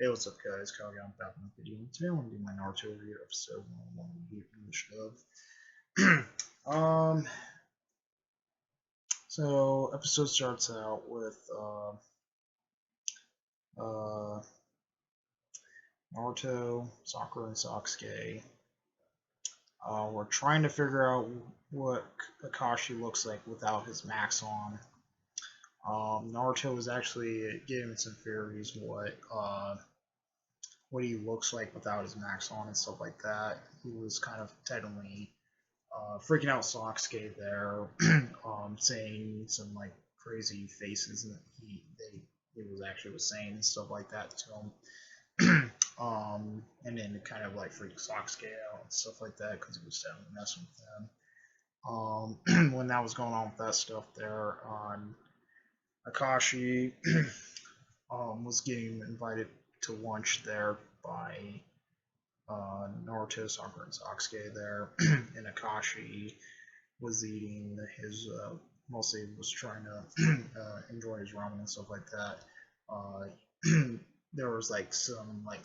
Hey, what's up, guys? Kyle again, back in the video. Today I'm going to do my Naruto review episode 1 English dub. um, so episode starts out with uh, Naruto, Sakura, and Sasuke. We're trying to figure out what Akashi looks like without his max on. Naruto was actually giving some theories what he looks like without his max on and stuff like that. He was kind of technically freaking out Sasuke there, saying some like crazy faces that he was actually was saying and stuff like that to him. And then it kind of like freaked Sasuke out and stuff like that because he was definitely messing with them. When that was going on with that stuff there, Akashi was getting invited to lunch there by Naruto, Sakura, and Sasuke there, and Akashi was eating his mostly was trying to enjoy his ramen and stuff like that. There was like some like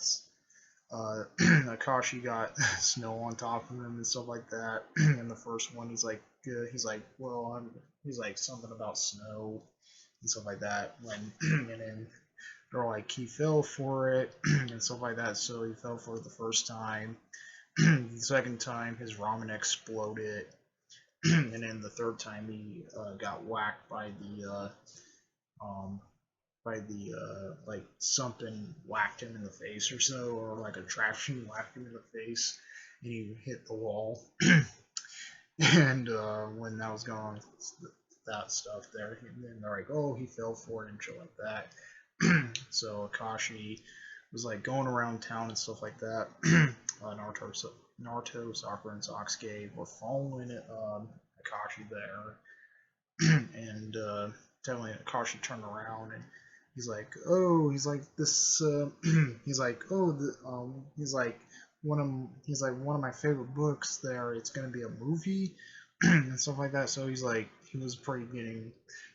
Akashi got snow on top of him and stuff like that. In the first one, he's like, well, he's like something about snow and stuff like that. When and then they're like he fell for it and stuff like that. So he fell for it the first time. The second time, his ramen exploded and then the third time he got whacked um, by the like something whacked him in the face or so, or like a traction whacked him in the face, and he hit the wall. And when that was going on, that stuff there, and then they're like, oh, he fell for it and shit like that. So Akashi was like going around town and stuff like that. Naruto, Sakura, and Sasuke were following Akashi there, and telling Akashi turned around and he's like, oh, he's like this, he's like, oh, he's like one of my favorite books. There, it's gonna be a movie and stuff like that. So he's like, he was pretty getting.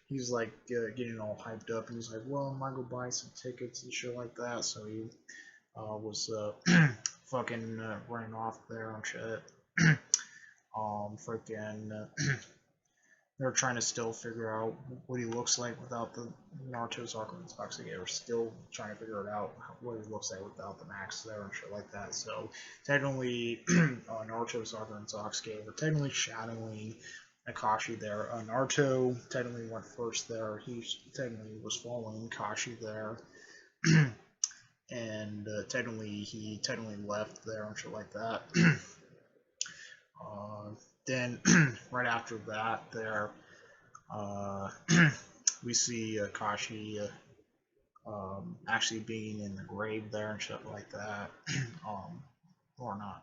He's like getting all hyped up, and he's like, "Well, I might go buy some tickets and shit like that." So he was fucking running off there and shit. Freaking they're trying to still figure out what he looks like without the Naruto Sakura and Sasuke. They're still trying to figure it out what he looks like without the max there and shit like that. So technically, Naruto Sakura and Sasuke were technically shadowing Akashi there. Naruto technically went first there. He technically was following Akashi there. And he technically left there and shit like that. uh, then right after that, there uh, we see Kashi actually being in the grave there and shit like that. Or not.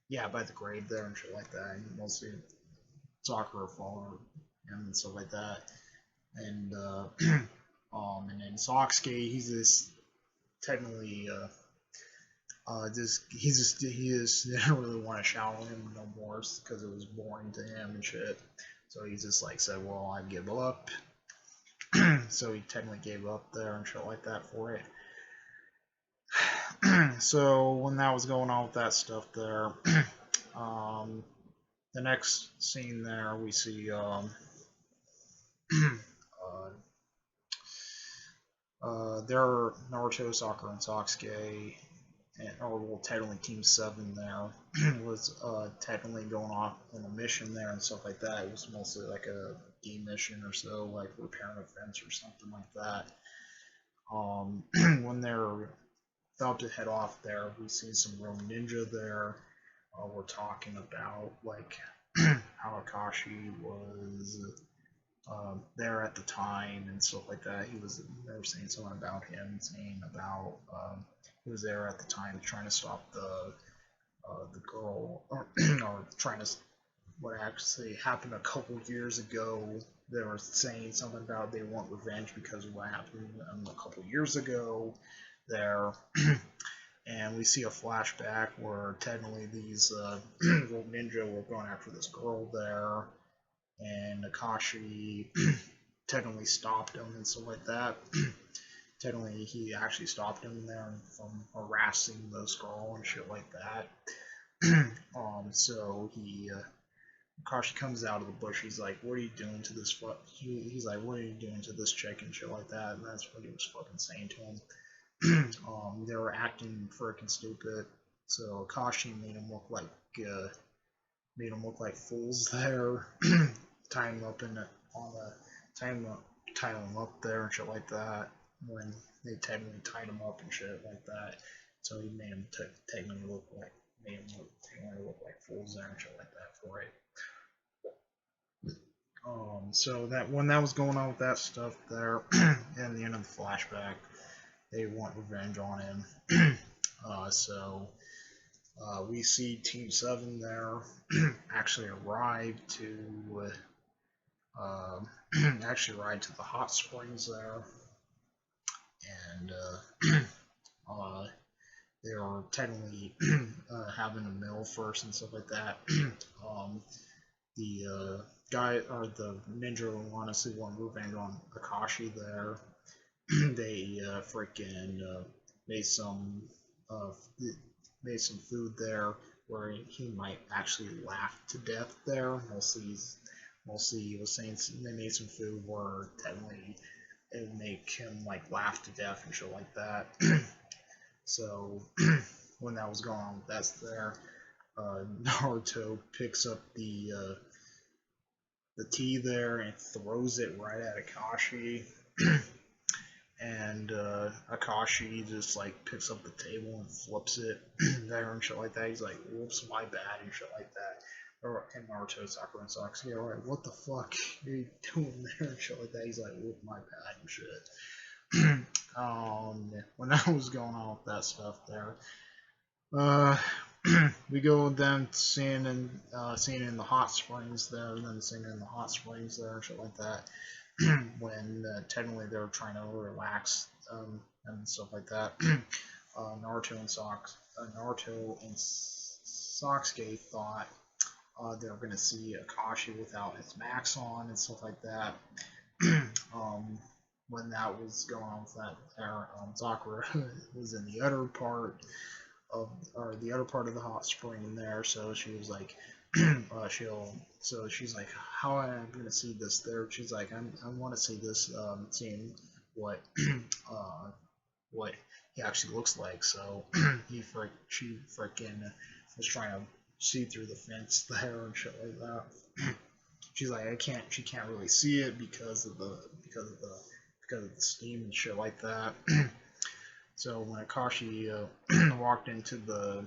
Yeah, by the grave there and shit like that. And mostly Sakura followed him and stuff like that. And and then Sasuke, he's this technically he just didn't really want to shout on him no more because it was boring to him and shit. So he just like said, "Well, I give up." So he technically gave up there and shit like that for it. So when that was going on with that stuff there, um, the next scene there we see there Naruto, Sakura, and Sasuke, or well, technically Team 7 there was technically going off on a mission there and stuff like that. It was mostly like a game mission or so, like repairing a fence or something like that. When they're about to head off there, we see some real ninja there. We're talking about like how Akashi was there at the time and stuff like that. They were saying something about him, saying about he was there at the time trying to stop the girl, or trying to what actually happened a couple years ago. They were saying something about they want revenge because of what happened a couple years ago there. And we see a flashback where technically these little ninja were going after this girl there, and Akashi technically stopped him and stuff like that. technically he actually stopped him there from harassing this girl and shit like that. So Kashi comes out of the bush. He's like, "What are you doing to this?" He's like, "What are you doing to this chick and shit like that?" And that's what he was fucking saying to him. They were acting freaking stupid. So Kashi made them look like fools there, tying them up on the tying them up there and shit like that. When they technically tied them up and shit like that, so he made them technically look like fools there and shit like that for it. So that when that was going on with that stuff there, in the end of the flashback, they want revenge on him. We see Team 7 there actually arrive to the hot springs there, and they were technically having a meal first and stuff like that. The guy or the ninja honestly want revenge on Akashi there. They freaking made some uh, made some food there where he might actually laugh to death there. Mostly he was saying they made some food where technically it would make him like laugh to death and shit like that. So when that was going on, that's there. Naruto picks up the tea there and throws it right at Akashi. And Akashi just like picks up the table and flips it there and shit like that. He's like, "Whoops, my bad," and shit like that. And Naruto, Sakura, and Sasuke are like, "What the fuck are you doing there?" and shit like that. He's like, "Whoop, my bad," and shit. When that was going on with that stuff there, we go with them seeing in the hot springs there, and then seeing in the hot springs there and shit like that. When technically they're trying to relax and stuff like that. Naruto and Sasuke thought they were gonna see Akashi without his max on and stuff like that. When that was going on with that, Sakura was in the other part of the hot spring there, so she was like, she's like, "How am I gonna see this there?" She's like, I want to see this, seeing what what he actually looks like. So she freaking was trying to see through the fence there and shit like that. She's like, she can't really see it because of the steam and shit like that. So when Akashi walked into the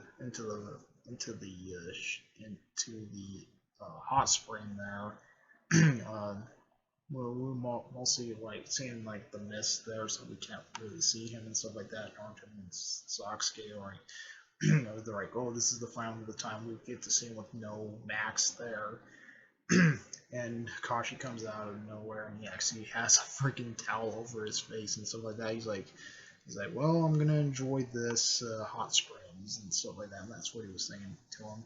hot spring there, we're mostly like seeing like the mist there, so we can't really see him and stuff like that. Naruto and Sasuke are like, they're like, "Oh, this is the final of the time we get to see him with no max there." And Kashi comes out of nowhere and he actually has a freaking towel over his face and stuff like that. He's like, "Well, I'm gonna enjoy this hot springs and stuff like that." And that's what he was saying to him.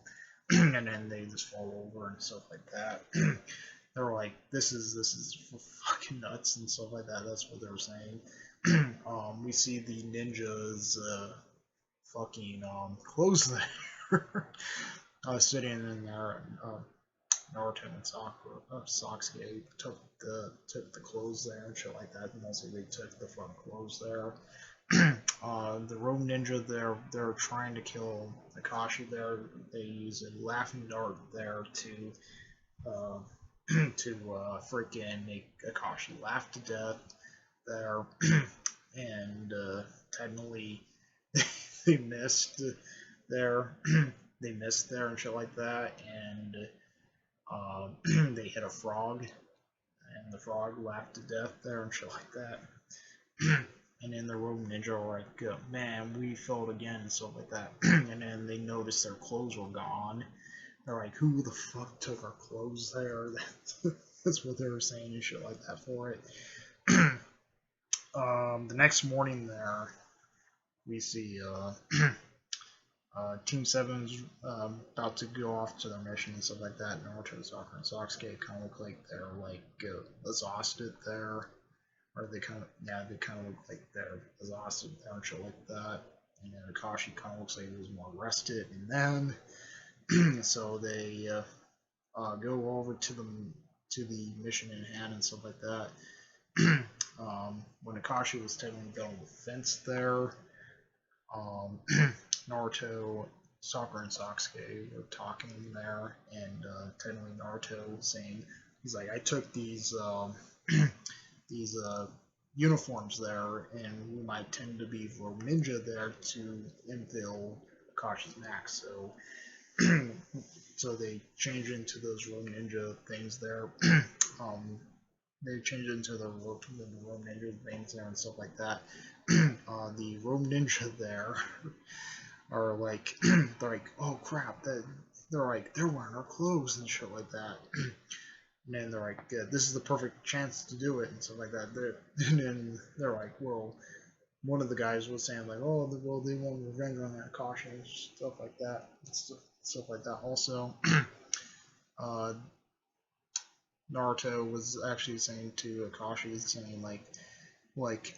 And then they just fall over and stuff like that. They were like, "This is fucking nuts" and stuff like that. That's what they were saying. We see the ninjas fucking clothes there, sitting in there. Naruto and Sasuke took the clothes there and shit like that. Mostly they took the front clothes there. The rogue ninja they're trying to kill Akashi there. They use a laughing dart there to freaking make Akashi laugh to death there. And technically they missed there. They missed there and shit like that. And they hit a frog, and the frog laughed to death there and shit like that. And then the rogue ninja were like, "Man, we failed again," and stuff like that. And then they noticed their clothes were gone. They're like, "Who the fuck took our clothes there?" That's what they were saying and shit like that for it. The next morning there, we see Team 7's about to go off to their mission and stuff like that. Naruto, Sakura, and Sasuke kind of look like they're like exhausted there. or they kind of look like they're exhausted and shit like that. And then Akashi kind of looks like he was more rested than them. So they go over to the mission in hand and stuff like that. When Akashi was technically going the fence there, Naruto, Sakura, and Sasuke were talking there, and technically Naruto was saying, he's like, I took these these uniforms there, and we might tend to be Rogue Ninja there to infill Akashi's max. So they change into those Rogue Ninja things there. They change into the Rogue Ninja things there and stuff like that. The Rogue Ninja there are like, they're like, oh crap, they're like, they're wearing our clothes and shit like that. And then they're like, yeah, this is the perfect chance to do it and stuff like that. And then they're like, well, one of the guys was saying like, oh, well, they want revenge on that caution and stuff like that. Stuff like that. Also, Naruto was actually saying to Akashi, saying like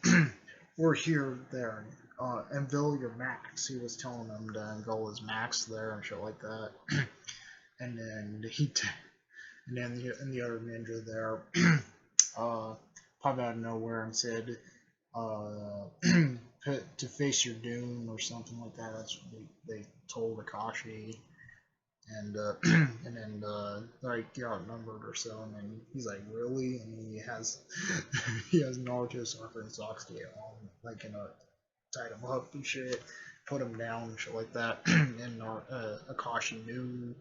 we're here, there, unveil your max. He was telling him to unveil his max there and shit like that. And then and then the other ninja there popped out of nowhere and said, to face your doom or something like that. That's what they told Akashi. And and then like you're outnumbered or so, and then he's like, really? And he has Naruto, Sakura, and Sasuke on, like, tied him up and shit, put him down and shit like that. And Akashi knew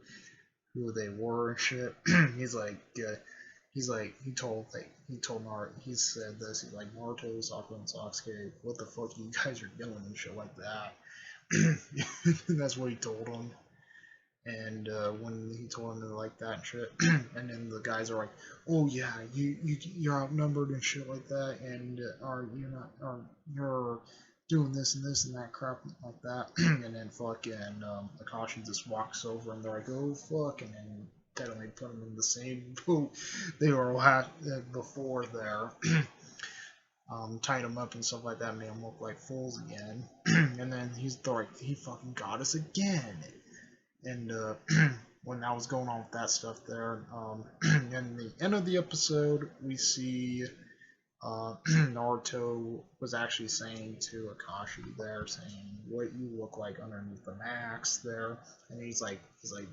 who they were and shit. He's like he told Naruto, he said this, he's like, Naruto, Sakura, and Sasuke, what the fuck you guys are doing and shit like that. That's what he told him. And when he told him like that and shit, and then the guys are like, "Oh yeah, you're outnumbered and shit like that, and you're doing this and this and that crap like that." And then fucking Akashi just walks over, and they're like, "Oh fuck," and then definitely put him in the same boat they were at before there. Tied him up and stuff like that, made him look like fools again. And then they're like, he fucking got us again. And when I was going on with that stuff there, in the end of the episode, we see Naruto was actually saying to Akashi there, saying what you look like underneath the max there, and he's like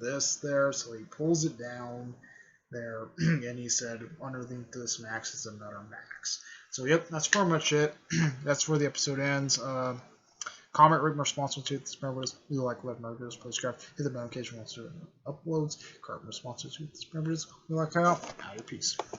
this there, so he pulls it down there, and he said underneath this max is another max. So yep, that's pretty much it. That's where the episode ends. Comment, rate, and responsible to this. Remember, we like, love, murders, play subscribe, hit the notification once it uploads. Comment, responsible to this. Remember, we like, out. Peace.